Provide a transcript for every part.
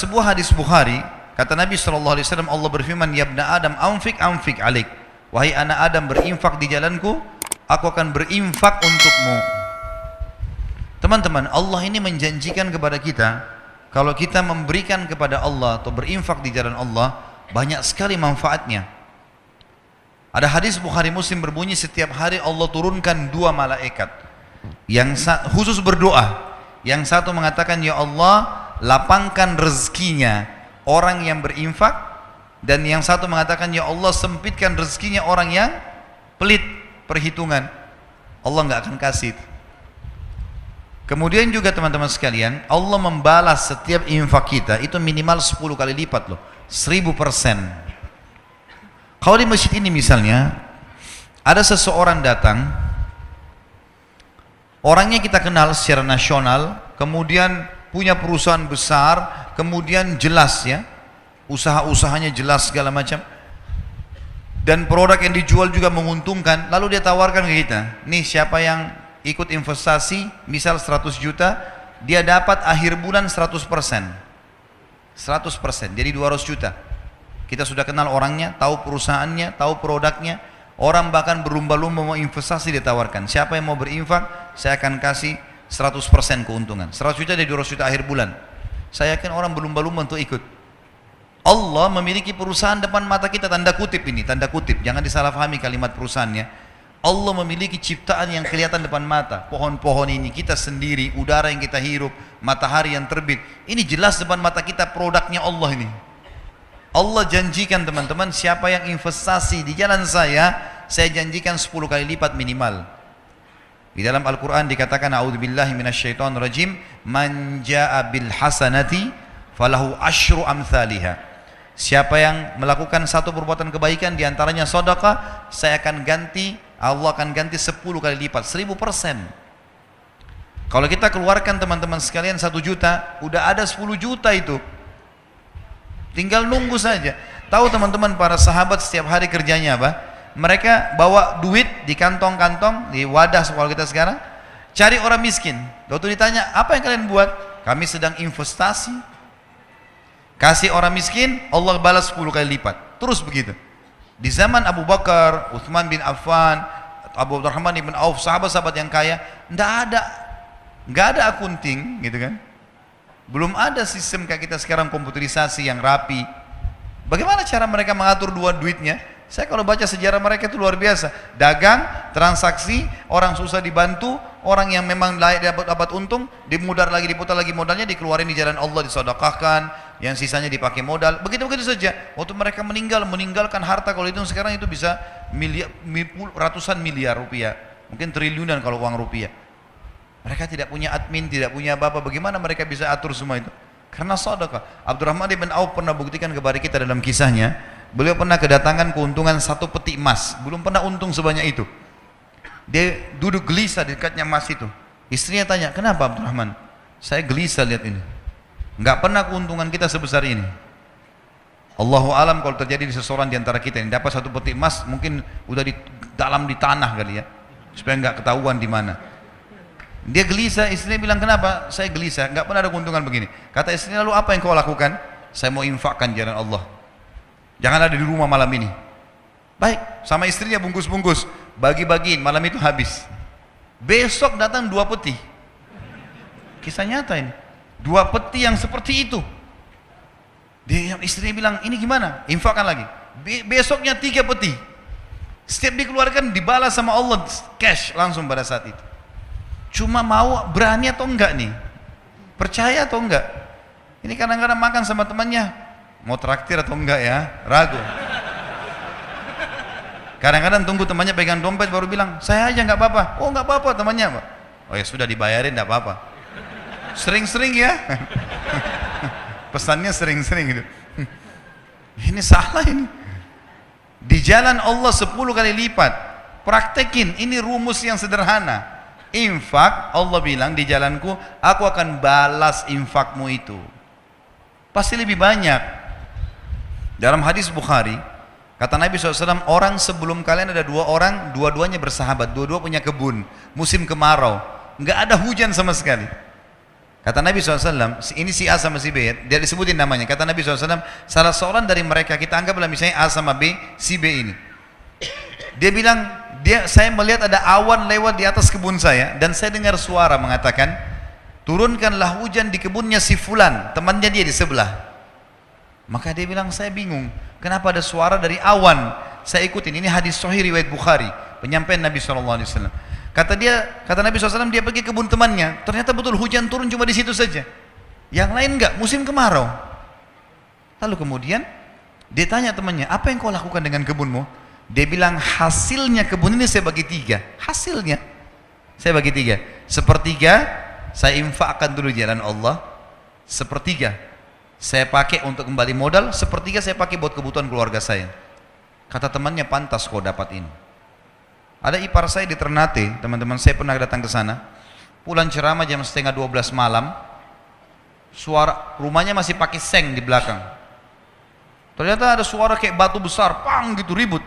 Sebuah hadis Bukhari, kata Nabi SAW, Allah berfirman, ya ibna Adam, anfik alik. Wahai anak Adam, berinfak di jalanku, aku akan berinfak untukmu. Teman-teman, Allah ini menjanjikan kepada kita, kalau kita memberikan kepada Allah atau berinfak di jalan Allah, banyak sekali manfaatnya. Ada hadis Bukhari Muslim berbunyi, setiap hari Allah turunkan 2 malaikat yang khusus berdoa. Yang satu mengatakan, ya Allah, lapangkan rezekinya orang yang berinfak, dan yang satu mengatakan, ya Allah, sempitkan rezekinya orang yang pelit perhitungan. Allah nggak akan kasih. Kemudian juga teman-teman sekalian, Allah membalas setiap infak kita itu minimal 10 kali lipat loh, 1000%. Kalau di masjid ini misalnya ada seseorang datang, orangnya kita kenal secara nasional, kemudian punya perusahaan besar, kemudian jelas ya, usaha-usahanya jelas segala macam, dan produk yang dijual juga menguntungkan. Lalu dia tawarkan ke kita, nih siapa yang ikut investasi, misal 100 juta, dia dapat akhir bulan 100%, jadi 200 juta. Kita sudah kenal orangnya, tahu perusahaannya, tahu produknya. Orang bahkan berlumba-lumba mau investasi, dia tawarkan, siapa yang mau berinfak, saya akan kasih 100% keuntungan. 100 juta dari 200 juta akhir bulan. Saya yakin orang berlumba-lumba untuk ikut. Allah memiliki perusahaan depan mata kita, tanda kutip ini, tanda kutip, jangan disalahpahami kalimat perusahaannya. Allah memiliki ciptaan yang kelihatan depan mata. Pohon-pohon ini, kita sendiri, udara yang kita hirup, matahari yang terbit, ini jelas depan mata kita produknya Allah ini. Allah janjikan teman-teman, siapa yang investasi di jalan saya janjikan 10 kali lipat minimal. Di dalam Al-Quran dikatakan, a'udzubillahi minasyaitonirrajim, man jaa'a bil hasanati falahu asyru amthaliha. Siapa yang melakukan satu perbuatan kebaikan diantaranya sedekah, Allah akan ganti 10 kali lipat, 1000%. Kalau kita keluarkan teman-teman sekalian 1 juta, udah ada 10 juta itu. Tinggal nunggu saja. Tahu teman-teman, para sahabat setiap hari kerjanya apa? Mereka bawa duit di kantong-kantong, di wadah kalau kita sekarang, cari orang miskin. Waktu ditanya, apa yang kalian buat? Kami sedang investasi. Kasih orang miskin, Allah balas 10 kali lipat. Terus begitu. Di zaman Abu Bakar, Uthman bin Affan, Abu Abdurrahman bin Auf, sahabat-sahabat yang kaya, nggak ada akunting, gitu kan? Belum ada sistem kayak kita sekarang, komputerisasi yang rapi. Bagaimana cara mereka mengatur duitnya? Saya kalau baca sejarah mereka itu luar biasa. Dagang, transaksi, orang susah dibantu, orang yang memang layak dapat untung, diputar lagi modalnya, dikeluarin di jalan Allah, disedekahkan, yang sisanya dipakai modal. Begitu-begitu saja. Waktu mereka meninggalkan harta, kalau itu sekarang itu bisa ratusan miliar rupiah, mungkin triliunan kalau uang rupiah. Mereka tidak punya admin, tidak punya apa-apa. Bagaimana mereka bisa atur semua itu? Karena sedekah. Abdurrahman bin Auf pernah buktikan kepada kita dalam kisahnya. Beliau pernah kedatangan keuntungan 1 peti emas, belum pernah untung sebanyak itu. Dia duduk gelisah di dekatnya emas itu. Istrinya tanya, kenapa Abdurrahman? Saya gelisah lihat ini, nggak pernah keuntungan kita sebesar ini. Allahu alam kalau terjadi di seseorang di antara kita yang dapat 1 peti emas, mungkin udah di dalam di tanah kali ya, supaya nggak ketahuan di mana. Dia gelisah, istrinya bilang, kenapa? Saya gelisah, nggak pernah ada keuntungan begini. Kata istrinya, lalu apa yang kau lakukan? Saya mau infakkan jalan Allah. Jangan ada di rumah malam ini. Baik, sama istrinya bungkus-bungkus, bagi-bagiin, malam itu habis. Besok datang 2 peti. Kisah nyata ini. 2 peti yang seperti itu. Istrinya bilang, ini gimana? Infakkan lagi. Besoknya 3 peti. Setiap dikeluarkan dibalas sama Allah cash langsung pada saat itu. Cuma mau berani atau enggak nih? Percaya atau enggak? Ini kadang-kadang makan sama temannya, mau traktir atau enggak ya? Ragu. Kadang-kadang tunggu temannya pegang dompet baru bilang, saya aja enggak apa-apa. Oh enggak apa-apa temannya, Pak. Oh ya sudah dibayarin enggak apa-apa. Sering-sering ya. Pesannya sering-sering gitu. Ini salah ini. Di jalan Allah 10 kali lipat. Praktekin, ini rumus yang sederhana. Infak, Allah bilang di jalanku, aku akan balas infakmu itu. Pasti lebih banyak. Dalam hadis Bukhari, kata Nabi SAW, orang sebelum kalian ada 2 orang, dua-duanya bersahabat, dua-dua punya kebun, musim kemarau, nggak ada hujan sama sekali. Kata Nabi SAW, ini si A sama si B, dia disebutin namanya. Kata Nabi SAW, salah seorang dari mereka, kita anggaplah misalnya A sama B, si B ini. Dia bilang, saya melihat ada awan lewat di atas kebun saya, dan saya dengar suara mengatakan, turunkanlah hujan di kebunnya si Fulan, temannya dia di sebelah. Maka dia bilang, saya bingung, kenapa ada suara dari awan? Saya ikutin, ini hadis sahih riwayat Bukhari, penyampaian Nabi SAW. Kata Nabi SAW, dia pergi kebun temannya, ternyata betul hujan turun cuma di situ saja. Yang lain enggak, musim kemarau. Lalu kemudian dia tanya temannya, apa yang kau lakukan dengan kebunmu? Dia bilang, hasilnya kebun ini saya bagi 3. Hasilnya saya bagi 3. Sepertiga saya infakkan dulu jalan Allah, sepertiga saya pakai untuk kembali modal, sepertiga saya pakai buat kebutuhan keluarga saya. Kata temannya, pantas kau dapat ini. Ada ipar saya di Ternate, teman-teman, saya pernah datang ke sana. Pulang ceramah jam setengah 12 malam, suara rumahnya masih pakai seng di belakang. Ternyata ada suara kayak batu besar, pang gitu, ribut.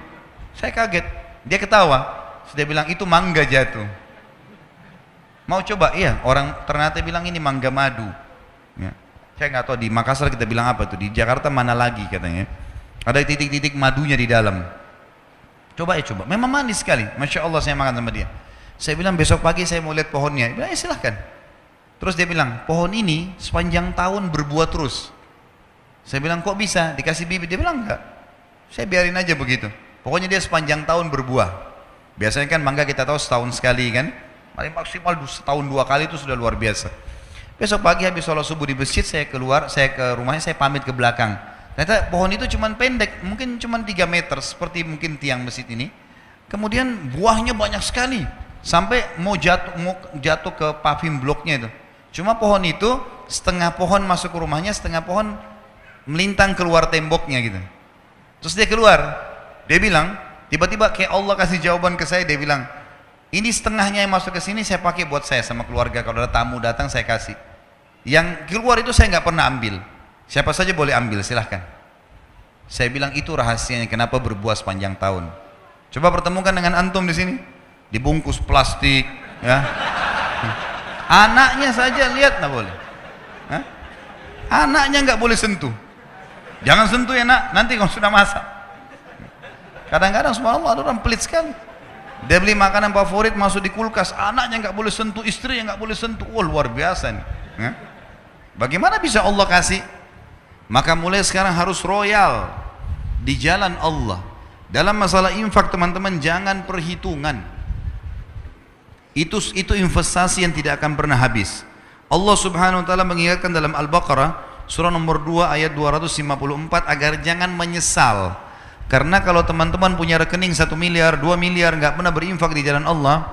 Saya kaget, dia ketawa. Dia bilang, itu mangga jatuh. Mau coba? Iya, orang Ternate bilang ini mangga madu. Ya. Saya nggak tahu di Makassar kita bilang apa tuh, di Jakarta mana lagi katanya. Ada titik-titik madunya di dalam. Coba ya coba, memang manis sekali. Masya Allah, saya makan sama dia. Saya bilang, besok pagi saya mau lihat pohonnya. Dia bilang, ya silahkan. Terus dia bilang, pohon ini sepanjang tahun berbuah terus. Saya bilang, kok bisa? Dikasih bibit? Dia bilang, enggak, saya biarin aja begitu. Pokoknya dia sepanjang tahun berbuah. Biasanya kan mangga kita tahu setahun sekali kan, paling maksimal setahun 2 kali, itu sudah luar biasa. Besok pagi habis sholat subuh di masjid, saya keluar, saya ke rumahnya, saya pamit ke belakang. Ternyata pohon itu cuma pendek, mungkin cuma 3 meter, seperti mungkin tiang masjid ini. Kemudian buahnya banyak sekali, sampai mau jatuh ke paving bloknya itu. Cuma pohon itu, setengah pohon masuk ke rumahnya, setengah pohon melintang keluar temboknya gitu. Terus dia keluar, dia bilang, tiba-tiba kayak Allah kasih jawaban ke saya, dia bilang, ini setengahnya yang masuk ke sini saya pakai buat saya sama keluarga, kalau ada tamu datang saya kasih. Yang keluar itu saya nggak pernah ambil. Siapa saja boleh ambil, silahkan. Saya bilang, itu rahasianya kenapa berbuah sepanjang tahun. Coba pertemukan dengan antum di sini, dibungkus plastik, ya. Anaknya saja lihat nggak boleh. Hah? Anaknya nggak boleh sentuh. Jangan sentuh ya nak, nanti kalau sudah masak. Kadang-kadang subhanallah ada orang pelit sekali. Dia beli makanan favorit masuk di kulkas, anaknya nggak boleh sentuh, istri yang nggak boleh sentuh. Oh, luar biasa nih. Hah? Bagaimana bisa Allah kasih? Maka mulai sekarang harus royal di jalan Allah. Dalam masalah infak teman-teman, jangan perhitungan. Itu investasi yang tidak akan pernah habis. Allah Subhanahu wa taala mengingatkan dalam Al-Baqarah surah nomor 2 ayat 254 agar jangan menyesal. Karena kalau teman-teman punya rekening 1 miliar, 2 miliar nggak pernah berinfak di jalan Allah,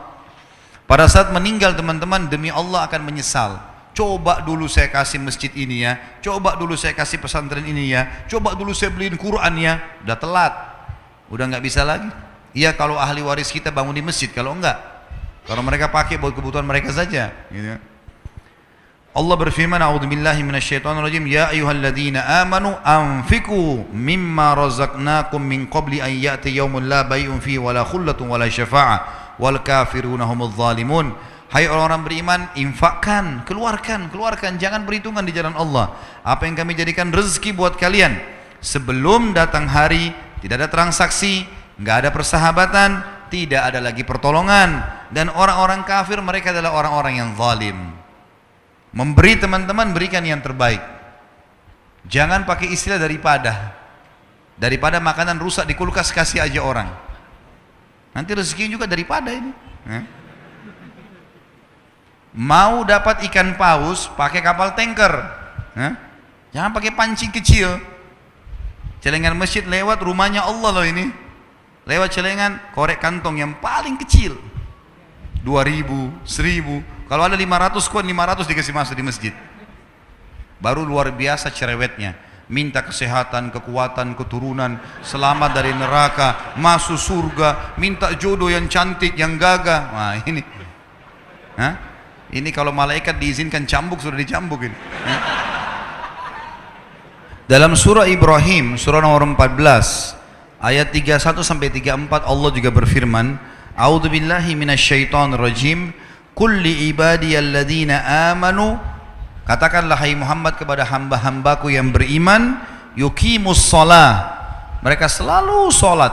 pada saat meninggal teman-teman demi Allah akan menyesal. Coba dulu saya kasih masjid ini ya, coba dulu saya kasih pesantren ini ya, coba dulu saya beliin Quran ya. Udah telat, udah nggak bisa lagi. Iya kalau ahli waris kita bangun di masjid, kalau enggak, kalau mereka pakai buat kebutuhan mereka saja gitu. Allah berfirman, a'udzubillahi minasyaitonirrajim, ya ayyuhalladzina amanu anfiqu mimma razaqnakum min qabli an ya'ti yaumun la bai'un fihi wala khullatun wala syafa'ah wal kafiruna humudz zalimun. Hai orang-orang beriman, infakkan, keluarkan, jangan perhitungan di jalan Allah. Apa yang kami jadikan rezeki buat kalian. Sebelum datang hari, tidak ada transaksi, nggak ada persahabatan, tidak ada lagi pertolongan. Dan orang-orang kafir mereka adalah orang-orang yang zalim. Memberi teman-teman, berikan yang terbaik. Jangan pakai istilah daripada makanan rusak di kulkas kasih aja orang. Nanti rezeki juga daripada ini. Mau dapat ikan paus pakai kapal tanker, jangan pakai pancing kecil. Celengan masjid lewat rumahnya Allah loh ini, lewat celengan korek kantong yang paling kecil, 2000, 1000. Kalau ada 500 kuat 500 dikasih masuk di masjid. Baru luar biasa cerewetnya, minta kesehatan, kekuatan, keturunan, selamat dari neraka, masuk surga, minta jodoh yang cantik, yang gagah. Wah ini, ini kalau malaikat diizinkan cambuk sudah dicambuk ini. Dalam surah Ibrahim, surah nomor 14, ayat 31 sampai 34 Allah juga berfirman, A'udzubillahi minasyaitonirrajim, Qul li ibadiyalladzina amanu Katakanlah hai Muhammad kepada hamba-hambaku yang beriman, yuqimus shalah. Mereka selalu sholat,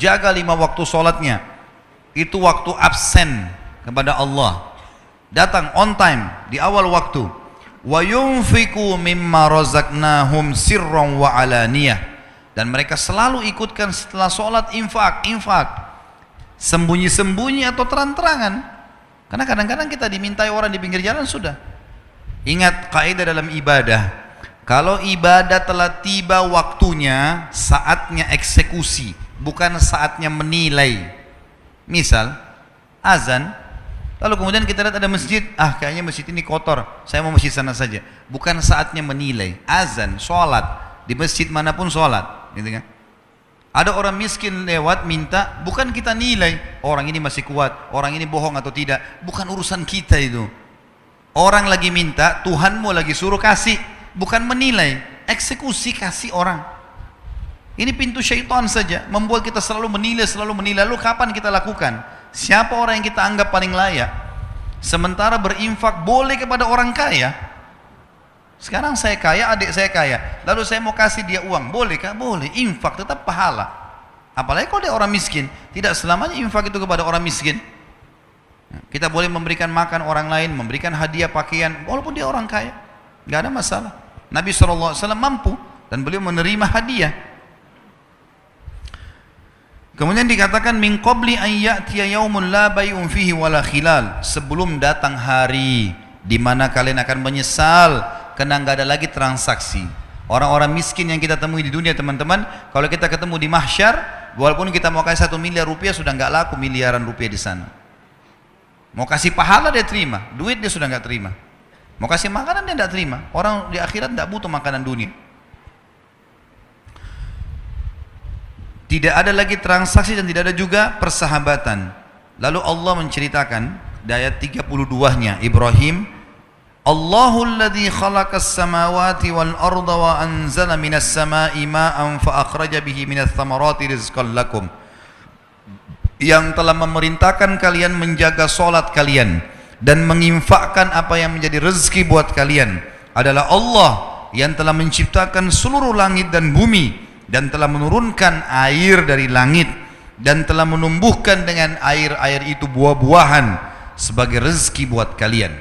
jaga 5 waktu sholatnya. Itu waktu absen kepada Allah. Datang on time di awal waktu. Wa yunfiqu mimma razaqnahum sirran wa alaniyah. Dan mereka selalu ikutkan setelah sholat infak. Sembunyi-sembunyi atau terang-terangan. Karena kadang-kadang kita dimintai orang di pinggir jalan sudah. Ingat kaidah dalam ibadah, kalau ibadah telah tiba waktunya, saatnya eksekusi, bukan saatnya menilai. Misal azan, lalu kemudian kita lihat ada masjid, kayaknya masjid ini kotor, saya mau masjid sana saja. Bukan saatnya menilai. Azan, sholat, di masjid manapun sholat, gitu kan? Ada orang miskin lewat minta, bukan kita nilai orang ini masih kuat, orang ini bohong atau tidak, bukan urusan kita itu. Orang lagi minta, Tuhanmu lagi suruh kasih, bukan menilai, eksekusi kasih orang. Ini pintu syaitan saja, membuat kita selalu menilai. Lalu kapan kita lakukan? Siapa orang yang kita anggap paling layak? Sementara berinfak boleh kepada orang kaya. Sekarang saya kaya, adik saya kaya, lalu saya mau kasih dia uang, bolehkah? Boleh, infak tetap pahala. Apalagi kalau dia orang miskin, tidak selamanya infak itu kepada orang miskin. Kita boleh memberikan makan orang lain, memberikan hadiah pakaian, walaupun dia orang kaya, nggak ada masalah. Nabi SAW mampu dan beliau menerima hadiah. Kemudian dikatakan min qabli an ya'tiya yaumun la bay'un fihi wala khilal, sebelum datang hari di mana kalian akan menyesal karena nggak ada lagi transaksi. Orang-orang miskin yang kita temui di dunia, teman-teman, kalau kita ketemu di mahsyar, walaupun kita mau kasih 1 miliar rupiah, sudah nggak laku miliaran rupiah di sana. Mau kasih pahala dia terima, duit dia sudah nggak terima. Mau kasih makanan dia nggak terima. Orang di akhirat nggak butuh makanan dunia. Tidak ada lagi transaksi dan tidak ada juga persahabatan. Lalu Allah menceritakan di ayat 32-nya Ibrahim, Allahul ladzi khalaqas samawati wal arda wa anzala minas samai ma'an fa akhraja bihi minats thamarati rizqan lakum. Yang telah memerintahkan kalian menjaga solat kalian dan menginfakkan apa yang menjadi rezeki buat kalian adalah Allah yang telah menciptakan seluruh langit dan bumi dan telah menurunkan air dari langit dan telah menumbuhkan dengan air-air itu buah-buahan sebagai rezeki buat kalian.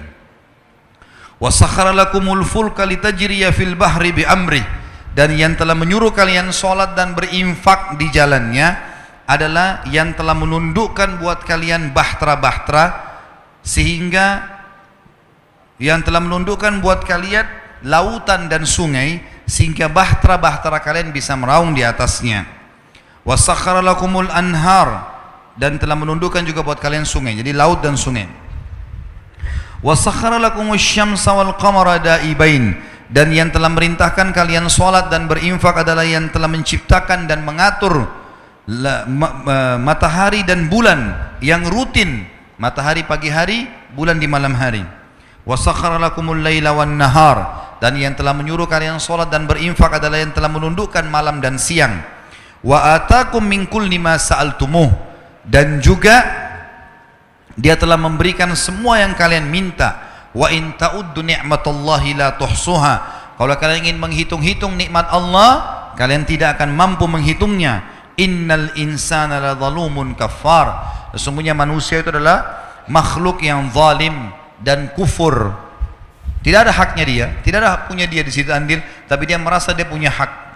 Wa sakhkhara lakumul fulka litajriya fil bahri bi amri, dan yang telah menyuruh kalian salat dan berinfak di jalannya adalah yang telah menundukkan buat kalian bahtera-bahtera, sehingga yang telah menundukkan buat kalian lautan dan sungai sehingga bahtera-bahtera kalian bisa meraung di atasnya. Wa sakhkhara lakumul anhar, dan telah menundukkan juga buat kalian sungai, jadi laut dan sungai. Wa sakhkhara lakumus syamsa wal qamara daibain, dan yang telah merintahkan kalian salat dan berinfak adalah yang telah menciptakan dan mengatur matahari dan bulan yang rutin, matahari pagi hari, bulan di malam hari. Wa sakhkhara lakumul laila wan nahar, dan yang telah menyuruh kalian salat dan berinfak adalah yang telah menundukkan malam dan siang. Wa atakum min kulli ma sa'altumuh, dan juga dia telah memberikan semua yang kalian minta. Wa in ta'uddu ni'matallahi la tuhsuha, kalau kalian ingin menghitung-hitung nikmat Allah, kalian tidak akan mampu menghitungnya. Innal insana la zalumun kafar, sesungguhnya manusia itu adalah makhluk yang zalim dan kufur. Tidak ada haknya dia, tidak ada hak punya dia di situ andil, tapi dia merasa dia punya hak.